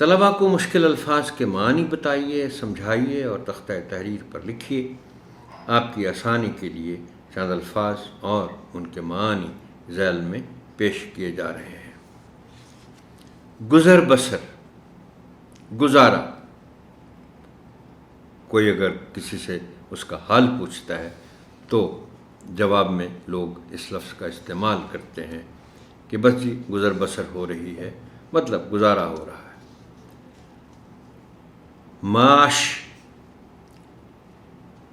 طلباء کو مشکل الفاظ کے معنی بتائیے، سمجھائیے اور تختہ تحریر پر لکھیے۔ آپ کی آسانی کے لیے چند الفاظ اور ان کے معنی ذیل میں پیش کیے جا رہے ہیں۔ گزر بسر، گزارا۔ کوئی اگر کسی سے اس کا حال پوچھتا ہے تو جواب میں لوگ اس لفظ کا استعمال کرتے ہیں کہ بس جی گزر بسر ہو رہی ہے، مطلب گزارا ہو رہا ہے۔ معاش،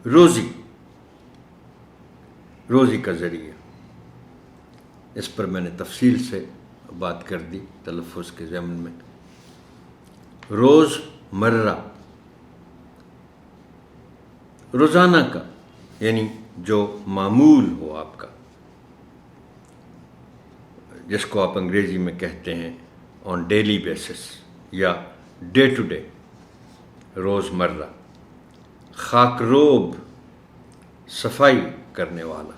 روزی، روزی کا ذریعہ۔ اس پر میں نے تفصیل سے بات کر دی تلفظ کے ضمن میں۔ روز مرہ، روزانہ کا، یعنی جو معمول ہو آپ کا، جس کو آپ انگریزی میں کہتے ہیں آن ڈیلی بیسس یا ڈے ٹو ڈے، روز مرہ۔ خاکروب، صفائی کرنے والا۔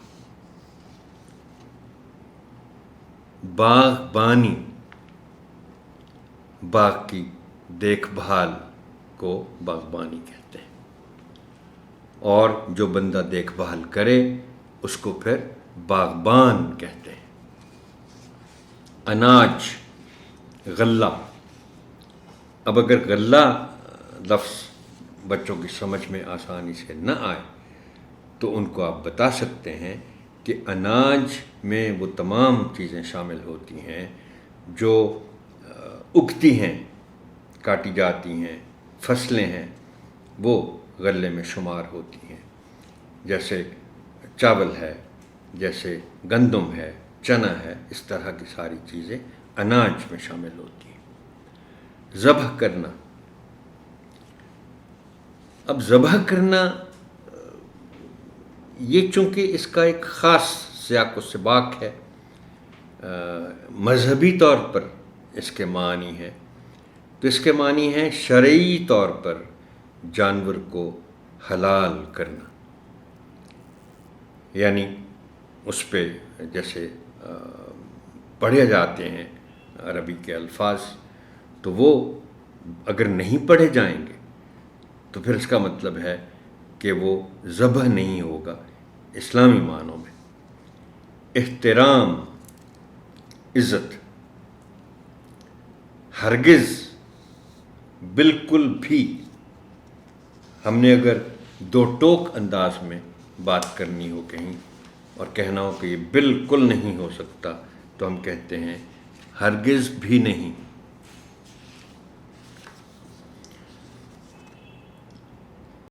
باغبانی، باغ کی دیکھ بھال کو باغبانی کہتے ہیں، اور جو بندہ دیکھ بھال کرے اس کو پھر باغبان کہتے ہیں۔ اناج، غلہ۔ اب اگر غلہ لفظ بچوں کی سمجھ میں آسانی سے نہ آئے تو ان کو آپ بتا سکتے ہیں کہ اناج میں وہ تمام چیزیں شامل ہوتی ہیں جو اگتی ہیں، کاٹی جاتی ہیں، فصلیں ہیں، وہ غلے میں شمار ہوتی ہیں، جیسے چاول ہے، جیسے گندم ہے، چنا ہے، اس طرح کی ساری چیزیں اناج میں شامل ہوتی ہیں۔ ذبح کرنا۔ اب ذبح کرنا یہ چونکہ اس کا ایک خاص سیاق و سباق ہے، مذہبی طور پر اس کے معنی ہے، تو اس کے معنی ہیں شرعی طور پر جانور کو حلال کرنا، یعنی اس پہ جیسے پڑھے جاتے ہیں عربی کے الفاظ، تو وہ اگر نہیں پڑھے جائیں گے تو پھر اس کا مطلب ہے کہ وہ ذبح نہیں ہوگا اسلامی معنوں میں۔ احترام، عزت۔ ہرگز، بالکل بھی۔ ہم نے اگر دو ٹوک انداز میں بات کرنی ہو کہیں اور کہنا ہو کہ یہ بالکل نہیں ہو سکتا، تو ہم کہتے ہیں ہرگز بھی نہیں۔